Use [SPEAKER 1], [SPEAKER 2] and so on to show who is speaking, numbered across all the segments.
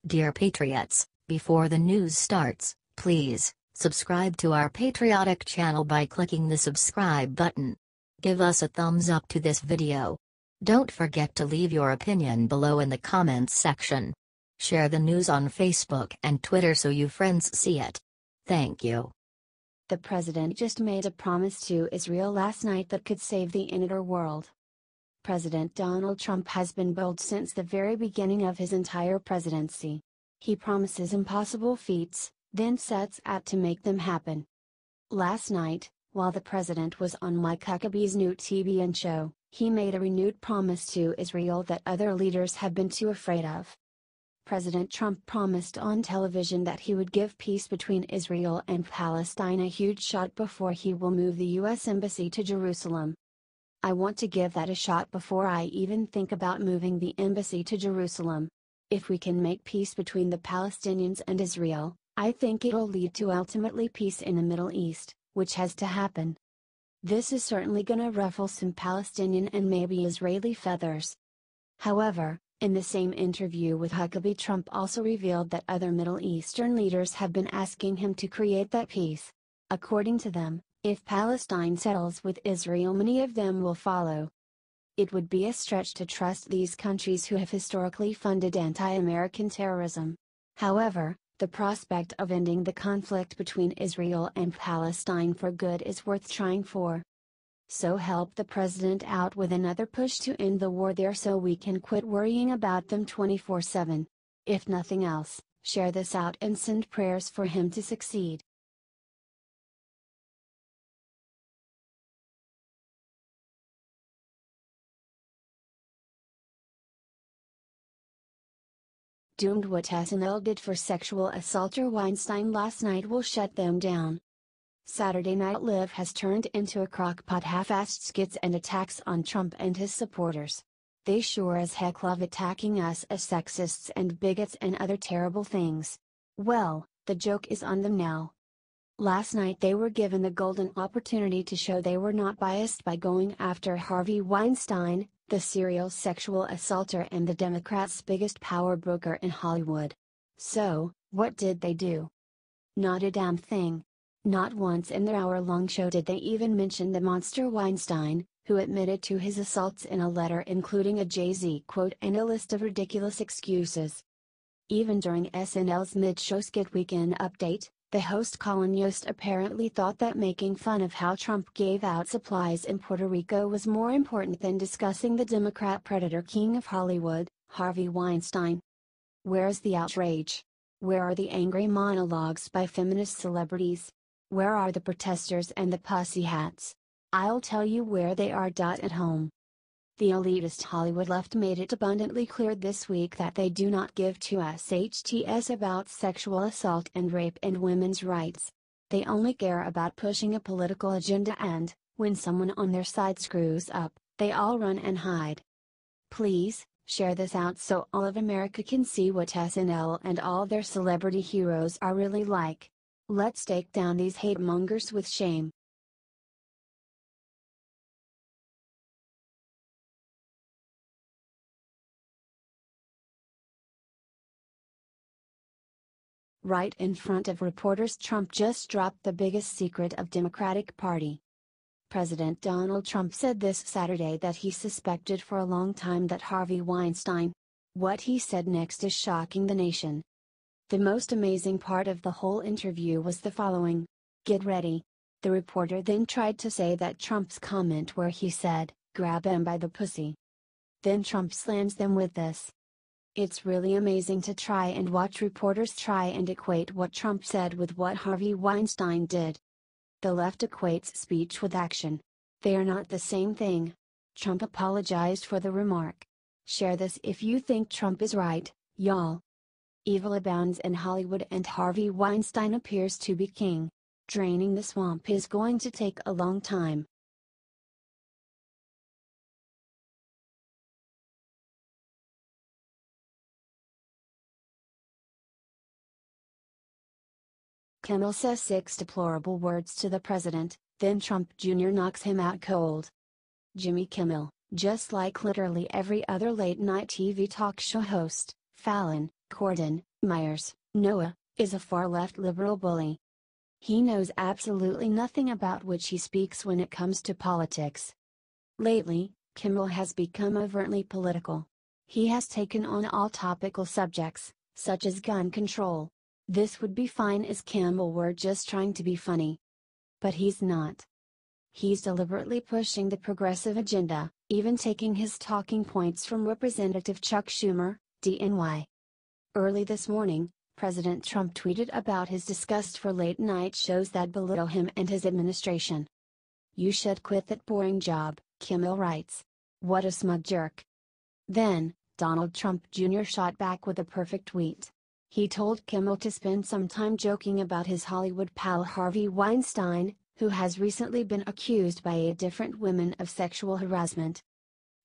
[SPEAKER 1] Dear Patriots, before the news starts, please subscribe to our patriotic channel by clicking the subscribe button. Give us a thumbs up to this video. Don't forget to leave your opinion below in the comments section. Share the news on Facebook and Twitter so your friends see it. Thank you.
[SPEAKER 2] The president just made a promise to Israel last night that could save the entire world. President Donald Trump has been bold since the very beginning of his entire presidency. He promises impossible feats, then sets out to make them happen. Last night, while the president was on Mike Huckabee's new TBN show, he made a renewed promise to Israel that other leaders have been too afraid of. President Trump promised on television that he would give peace between Israel and Palestine a huge shot before he will move the U.S. Embassy to Jerusalem. I want to give that a shot before I even think about moving the embassy to Jerusalem. If we can make peace between the Palestinians and Israel, I think it'll lead to ultimately peace in the Middle East, which has to happen. This is certainly gonna ruffle some Palestinian and maybe Israeli feathers. However, in the same interview with Huckabee, Trump also revealed that other Middle Eastern leaders have been asking him to create that peace. According to them, if Palestine settles with Israel, many of them will follow. It would be a stretch to trust these countries who have historically funded anti-American terrorism. However, the prospect of ending the conflict between Israel and Palestine for good is worth trying for. So help the president out with another push to end the war there so we can quit worrying about them 24/7. If nothing else, share this out and send prayers for him to succeed. Doomed. What SNL did for sexual assaulter Weinstein last night will shut them down. Saturday Night Live has turned into a crock-pot half-assed skits and attacks on Trump and his supporters. They sure as heck love attacking us as sexists and bigots and other terrible things. Well, the joke is on them now. Last night they were given the golden opportunity to show they were not biased by going after Harvey Weinstein, the serial sexual assaulter and the Democrats' biggest power broker in Hollywood. So, what did they do? Not a damn thing. Not once in their hour-long show did they even mention the monster Weinstein, who admitted to his assaults in a letter including a Jay-Z quote and a list of ridiculous excuses. Even during SNL's mid-show skit Weekend Update, the host Colin Yost apparently thought that making fun of how Trump gave out supplies in Puerto Rico was more important than discussing the Democrat predator king of Hollywood, Harvey Weinstein. Where's the outrage? Where are the angry monologues by feminist celebrities? Where are the protesters and the pussy hats? I'll tell you where they are. At home. The elitist Hollywood left made it abundantly clear this week that they do not give two SHTs about sexual assault and rape and women's rights. They only care about pushing a political agenda and, when someone on their side screws up, they all run and hide. Please, share this out so all of America can see what SNL and all their celebrity heroes are really like. Let's take down these hate mongers with shame. Right in front of reporters, Trump just dropped the biggest secret of Democratic Party. President Donald Trump said this Saturday that he suspected for a long time that Harvey Weinstein. What he said next is shocking the nation. The most amazing part of the whole interview was the following. Get ready. The reporter then tried to say that Trump's comment where he said, "Grab him by the pussy." Then Trump slams them with this. It's really amazing to try and watch reporters try and equate what Trump said with what Harvey Weinstein did. The left equates speech with action. They are not the same thing. Trump apologized for the remark. Share this if you think Trump is right, y'all. Evil abounds in Hollywood and Harvey Weinstein appears to be king. Draining the swamp is going to take a long time. Kimmel says 6 deplorable words to the president, then Trump Jr. knocks him out cold. Jimmy Kimmel, just like literally every other late-night TV talk show host, Fallon, Corden, Myers, Noah, is a far-left liberal bully. He knows absolutely nothing about which he speaks when it comes to politics. Lately, Kimmel has become overtly political. He has taken on all topical subjects, such as gun control. This would be fine as Kimmel were just trying to be funny. But he's not. He's deliberately pushing the progressive agenda, even taking his talking points from Representative Chuck Schumer, DNY. Early this morning, President Trump tweeted about his disgust for late-night shows that belittle him and his administration. "You should quit that boring job," Kimmel writes. "What a smug jerk." Then, Donald Trump Jr. shot back with a perfect tweet. He told Kimmel to spend some time joking about his Hollywood pal Harvey Weinstein, who has recently been accused by 8 different women of sexual harassment.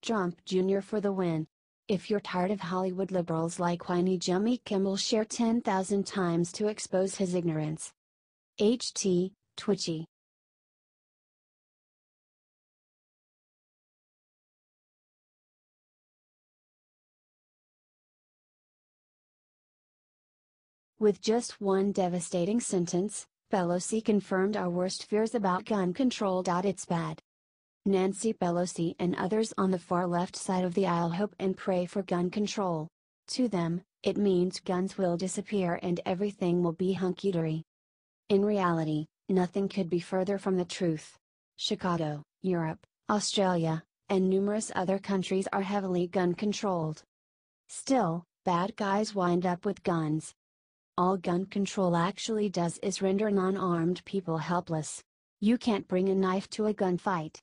[SPEAKER 2] Trump Jr. for the win. If you're tired of Hollywood liberals like whiny Jimmy Kimmel, share 10,000 times to expose his ignorance. HT, Twitchy. With just one devastating sentence, Pelosi confirmed our worst fears about gun control. It's bad. Nancy Pelosi and others on the far left side of the aisle hope and pray for gun control. To them, it means guns will disappear and everything will be hunky-dory. In reality, nothing could be further from the truth. Chicago, Europe, Australia, and numerous other countries are heavily gun-controlled. Still, bad guys wind up with guns. All gun control actually does is render non-armed people helpless. You can't bring a knife to a gunfight.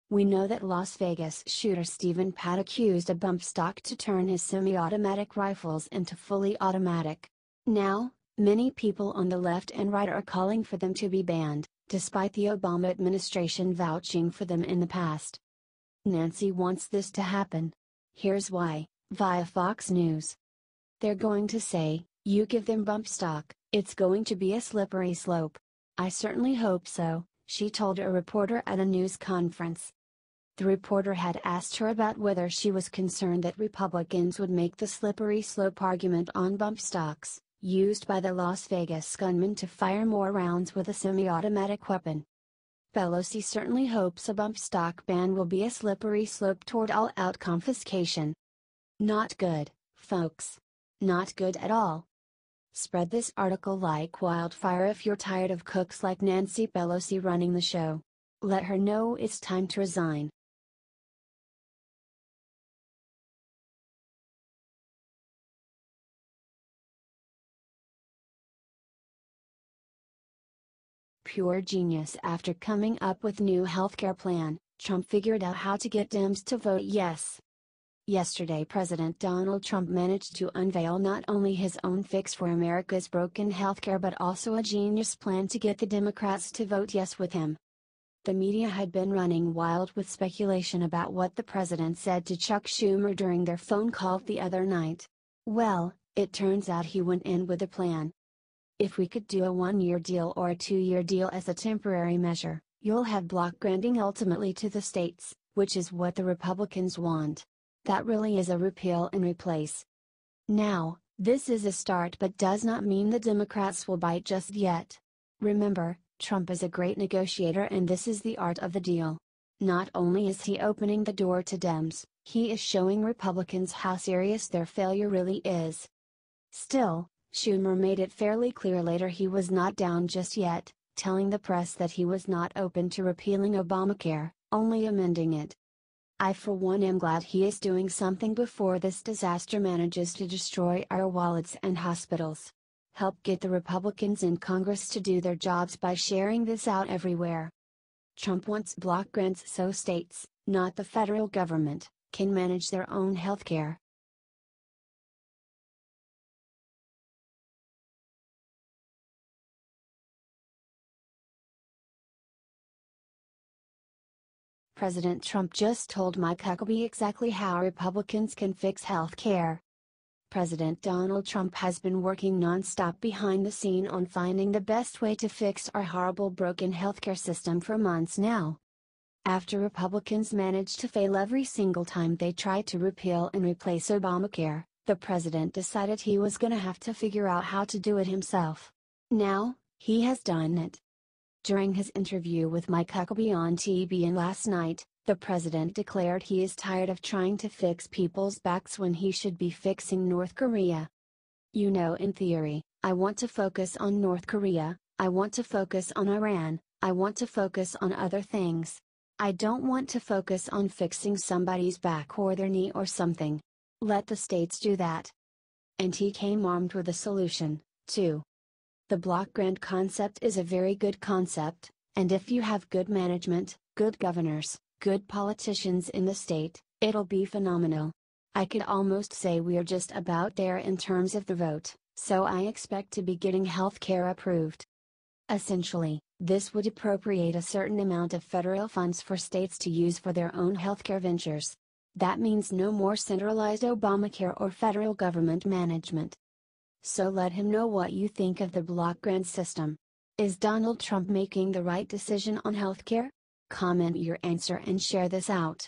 [SPEAKER 2] We know that Las Vegas shooter Stephen Paddock used a bump stock to turn his semi-automatic rifles into fully automatic. Now, many people on the left and right are calling for them to be banned, despite the Obama administration vouching for them in the past. Nancy wants this to happen. Here's why, via Fox News. They're going to say, "You give them bump stock, it's going to be a slippery slope." "I certainly hope so," she told a reporter at a news conference. The reporter had asked her about whether she was concerned that Republicans would make the slippery slope argument on bump stocks, used by the Las Vegas gunman to fire more rounds with a semi-automatic weapon. Pelosi certainly hopes a bump stock ban will be a slippery slope toward all-out confiscation. Not good, folks. Not good at all. Spread this article like wildfire if you're tired of cooks like Nancy Pelosi running the show. Let her know it's time to resign. Pure genius. After coming up with new healthcare plan, Trump figured out how to get Dems to vote yes. Yesterday, President Donald Trump managed to unveil not only his own fix for America's broken healthcare but also a genius plan to get the Democrats to vote yes with him. The media had been running wild with speculation about what the president said to Chuck Schumer during their phone call the other night. Well, it turns out he went in with a plan. "If we could do a 1-year deal or a 2-year deal as a temporary measure, you'll have block granting ultimately to the states, which is what the Republicans want. That really is a repeal and replace." Now, this is a start but does not mean the Democrats will bite just yet. Remember, Trump is a great negotiator and this is the art of the deal. Not only is he opening the door to Dems, he is showing Republicans how serious their failure really is. Still, Schumer made it fairly clear later he was not down just yet, telling the press that he was not open to repealing Obamacare, only amending it. "I for one am glad he is doing something before this disaster manages to destroy our wallets and hospitals. Help get the Republicans in Congress to do their jobs by sharing this out everywhere." Trump wants block grants so states, not the federal government, can manage their own healthcare. President Trump just told Mike Huckabee exactly how Republicans can fix health care. President Donald Trump has been working non-stop behind the scene on finding the best way to fix our horrible broken healthcare system for months now. After Republicans managed to fail every single time they tried to repeal and replace Obamacare, The president decided he was gonna have to figure out how to do it himself. Now, he has done it. During his interview with Mike Huckabee on TBN last night, the president declared he is tired of trying to fix people's backs when he should be fixing North Korea. You know, in theory, I want to focus on North Korea, I want to focus on Iran, I want to focus on other things. I don't want to focus on fixing somebody's back or their knee or something. Let the states do that. And he came armed with a solution, too. The block grant concept is a very good concept, and if you have good management, good governors, good politicians in the state, it'll be phenomenal. I could almost say we're just about there in terms of the vote, so I expect to be getting healthcare approved. Essentially, this would appropriate a certain amount of federal funds for states to use for their own healthcare ventures. That means no more centralized Obamacare or federal government management. So let him know what you think of the block grant system. Is Donald Trump making the right decision on healthcare? Comment your answer and share this out.